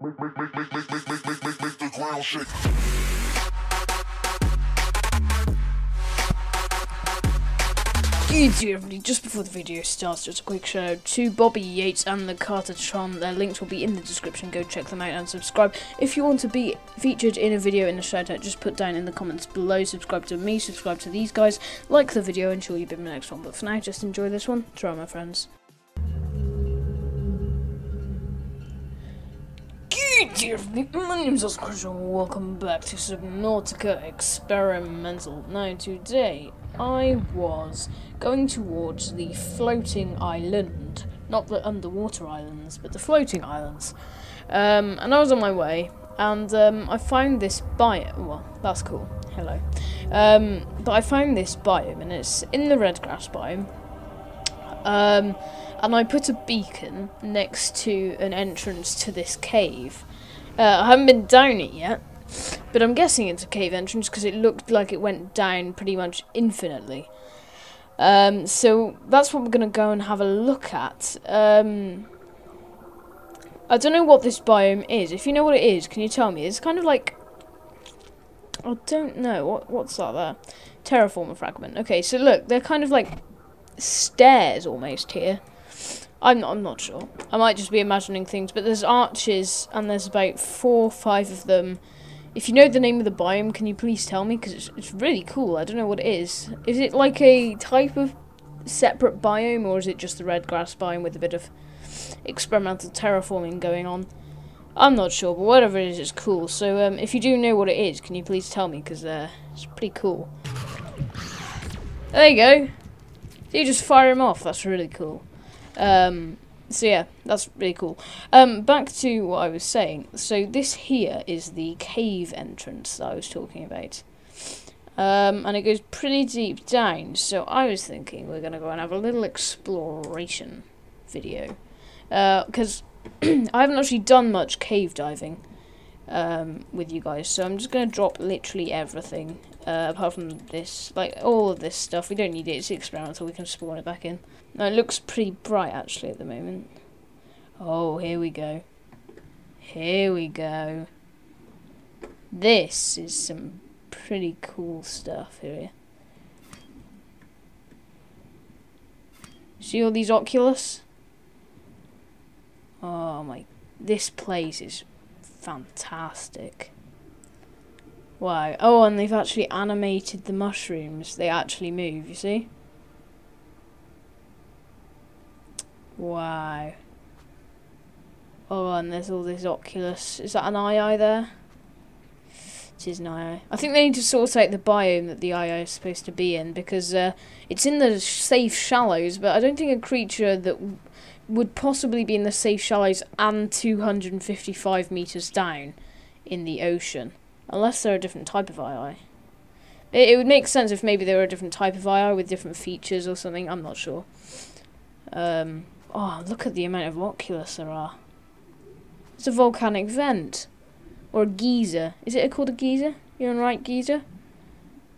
the ground shake. Good evening, everybody. Just before the video starts, just a quick shout out to Bobby Yates and the Cartertron. Their links will be in the description. Go check them out and subscribe. If you want to be featured in a video in a shout out, just put down in the comments below. Subscribe to me, subscribe to these guys, like the video, and sure you'll be in the next one. But for now, just enjoy this one. Try, my friends. Good evening, my name is Awesomecrunch and welcome back to Subnautica Experimental. Now today I was going towards the floating island, not the underwater islands, but the floating islands. And I was on my way, and I found this biome. Well, that's cool. Hello. But I found this biome, and it's in the red grass biome. And I put a beacon next to an entrance to this cave. I haven't been down it yet, but I'm guessing it's a cave entrance because it looked like it went down pretty much infinitely. So that's what we're going to go and have a look at. I don't know what this biome is. If you know what it is, can you tell me? It's kind of like... I don't know. What's that there? Terraformer fragment. Okay, so look, they're kind of like stairs almost here. I'm not sure. I might just be imagining things, but there's arches, and there's about 4 or 5 of them. If you know the name of the biome, can you please tell me? Because it's really cool. I don't know what it is. Is it like a type of separate biome, or is it just the red grass biome with a bit of experimental terraforming going on? I'm not sure, but whatever it is, it's cool. So if you do know what it is, can you please tell me? Because it's pretty cool. There you go. So you just fire him off. That's really cool. So yeah, that's really cool. Back to what I was saying. So this here is the cave entrance that I was talking about. And it goes pretty deep down. So I was thinking we're going to go and have a little exploration video. Because I haven't actually done much cave diving with you guys. So I'm just going to drop literally everything. Apart from this, like all of this stuff. We don't need it, it's experimental, we can spawn it back in. Now it looks pretty bright actually at the moment. Oh, here we go. Here we go. This is some pretty cool stuff here. See all these Oculus? Oh my, this place is fantastic. Wow. Oh, and they've actually animated the mushrooms. They actually move, you see? Wow. Oh, and there's all this Oculus. Is that an eye there? It is an eye. I think they need to sort out the biome that the eye is supposed to be in, because it's in the safe shallows, but I don't think a creature that would possibly be in the safe shallows and 255 meters down in the ocean. Unless they're a different type of eye. It would make sense if maybe they were a different type of eye with different features or something. I'm not sure. Oh, look at the amount of Oculus there are. It's a volcanic vent. Or a geyser. Is it called a geyser? You're an right geyser?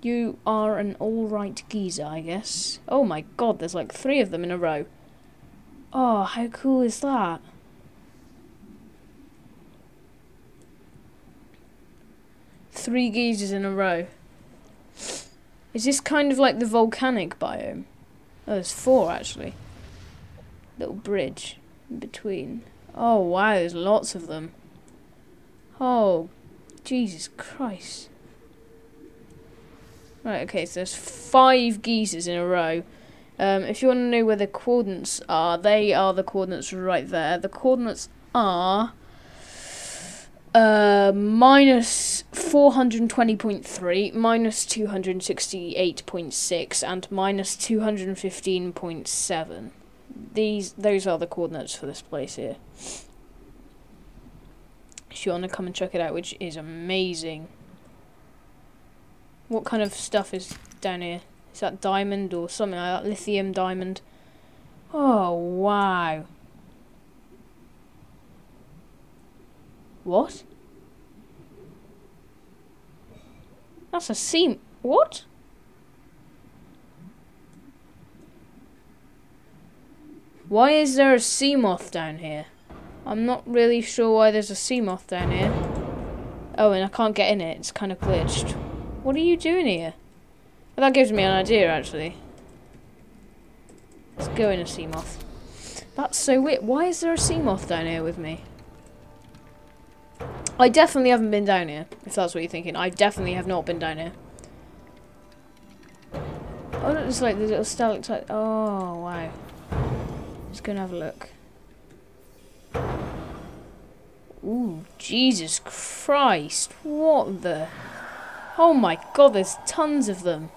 You are an alright geyser, I guess. Oh my god, there's like 3 of them in a row. Oh, how cool is that? Three geysers in a row. Is this kind of like the volcanic biome? Oh, there's 4 actually. Little bridge in between. Oh wow, there's lots of them. Oh, Jesus Christ. Right, okay, so there's 5 geysers in a row. If you want to know where the coordinates are, they are the coordinates right there. The coordinates are... minus 420.3, minus 268.6, and minus 215.7. Those are the coordinates for this place here. If you want to come and check it out, which is amazing. What kind of stuff is down here? Is that diamond or something like that? Lithium diamond. Oh, wow. What? That's a sea... What? Why is there a sea moth down here? I'm not really sure why there's a sea moth down here. Oh, and I can't get in it. It's kind of glitched. What are you doing here? Well, that gives me an idea, actually. Let's go in a sea moth. That's so weird. Why is there a sea moth down here with me? I definitely haven't been down here, if that's what you're thinking. I definitely have not been down here. Oh, look, it's like the little stalactite. Oh, wow. Let's go and have a look. Ooh, Jesus Christ. What the... Oh my god, there's tons of them.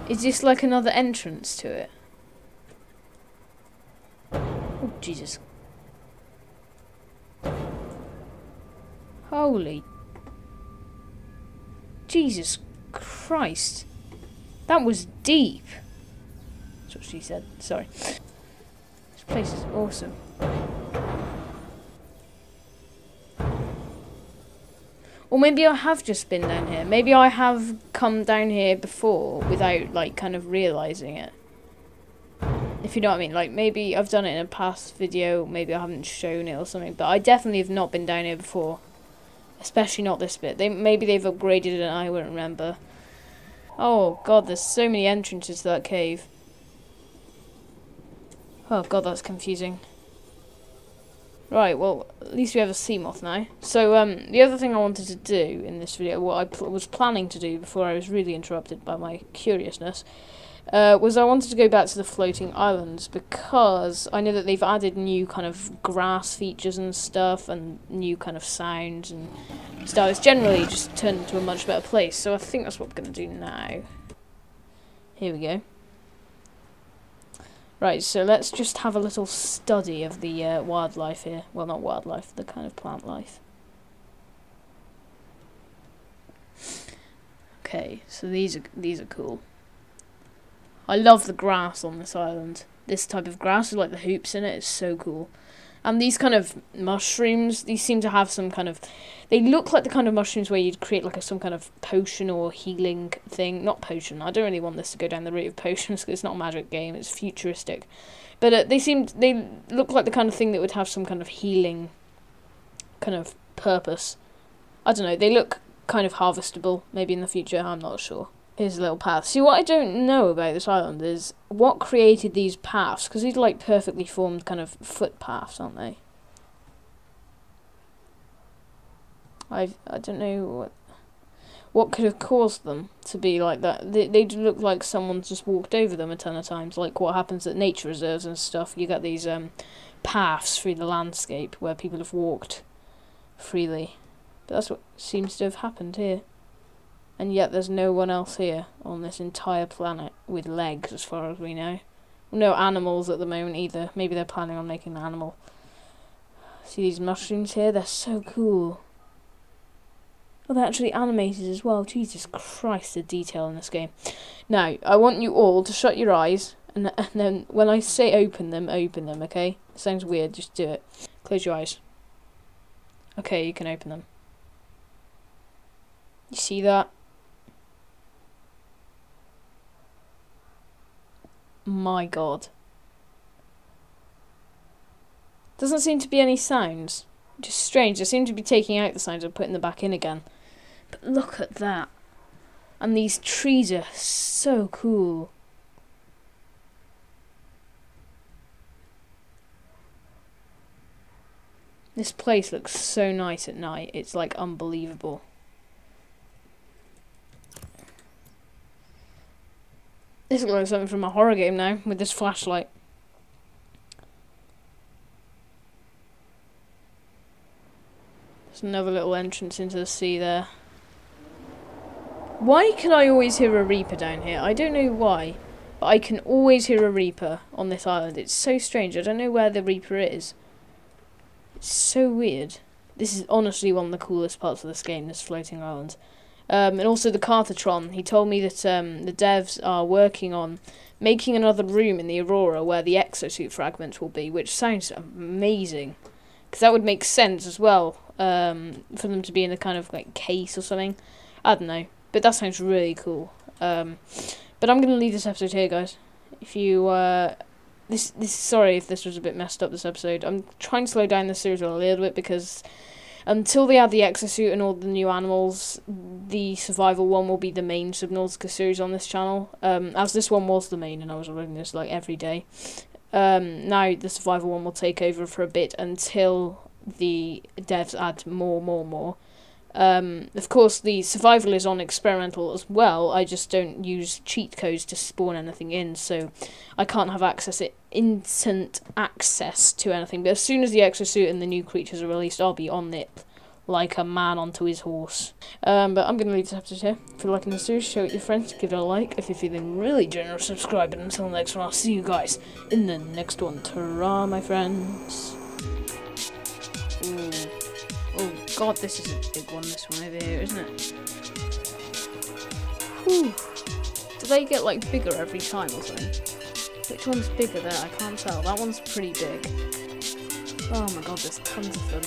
Is this like another entrance to it? Oh, Jesus. Holy... Jesus Christ. That was deep. That's what she said. Sorry. This place is awesome. Or maybe I have just been down here. Maybe I have come down here before without, like, kind of realising it. If you know what I mean. Like, maybe I've done it in a past video. Maybe I haven't shown it or something. But I definitely have not been down here before. Especially not this bit. Maybe they've upgraded it and I won't remember. Oh, God, there's so many entrances to that cave. Oh, God, that's confusing. Right, well, at least we have a sea moth now. So, the other thing I wanted to do in this video, what I was planning to do before I was really interrupted by my curiousness, was I wanted to go back to the floating islands because I know that they've added new kind of grass features and stuff and new kind of sounds and stuff. It's generally just turned into a much better place, so I think that's what we're going to do now. Here we go. Right, so let's just have a little study of the wildlife here. Well, not wildlife, the kind of plant life. Okay, so these are cool. I love the grass on this island. This type of grass with like the hoops in it is so cool. And these kind of mushrooms, these seem to have some kind of... They look like the kind of mushrooms where you'd create like some kind of potion or healing thing. Not potion. I don't really want this to go down the route of potions because it's not a magic game. It's futuristic. But they look like the kind of thing that would have some kind of healing kind of purpose. I don't know. They look kind of harvestable maybe in the future. I'm not sure. Here's a little path. See, what I don't know about this island is what created these paths, because these are like perfectly formed kind of footpaths, aren't they? I don't know what could have caused them to be like that. They look like someone just walked over them a ton of times, like what happens at nature reserves and stuff. You get these paths through the landscape where people have walked freely. But that's what seems to have happened here. And yet there's no one else here on this entire planet with legs, as far as we know. No animals at the moment either. Maybe they're planning on making an animal. See these mushrooms here? They're so cool. Oh, they're actually animated as well. Jesus Christ, the detail in this game. Now, I want you all to shut your eyes, and then when I say open them, okay? It sounds weird, just do it. Close your eyes. Okay, you can open them. You see that? My god. Doesn't seem to be any sounds. Just strange. They seem to be taking out the sounds and putting them back in again. But look at that. And these trees are so cool. This place looks so nice at night. It's like unbelievable. This looks like something from a horror game now, with this flashlight. There's another little entrance into the sea there. Why can I always hear a reaper down here? I don't know why, but I can always hear a reaper on this island. It's so strange. I don't know where the reaper is. It's so weird. This is honestly one of the coolest parts of this game, this floating island. And also the Cartatron. He told me that the devs are working on making another room in the Aurora where the exosuit fragments will be, which sounds amazing. Because that would make sense as well, for them to be in a kind of like case or something. I don't know, but that sounds really cool. But I'm going to leave this episode here, guys. If you Sorry if this was a bit messed up, this episode. I'm trying to slow down the series a little bit because until they add the exosuit and all the new animals, the survival one will be the main Subnautica series on this channel. As this one was the main, and I was running this like every day. Now the survival one will take over for a bit until the devs add more. Of course, the survival is on experimental as well. I just don't use cheat codes to spawn anything in, so I can't have instant access to anything. But as soon as the exosuit and the new creatures are released, I'll be on it like a man onto his horse. But I'm going to leave this episode here. If you're liking the series, show it to your friends, give it a like. If you're feeling really generous, subscribe. And until the next one, I'll see you guys in the next one. Ta-ra, my friends. Ooh. Oh god, this is a big one, this one over here, isn't it? Whew. Do they get like bigger every time or something? Which one's bigger there? I can't tell. That one's pretty big. Oh my god, there's tons of them.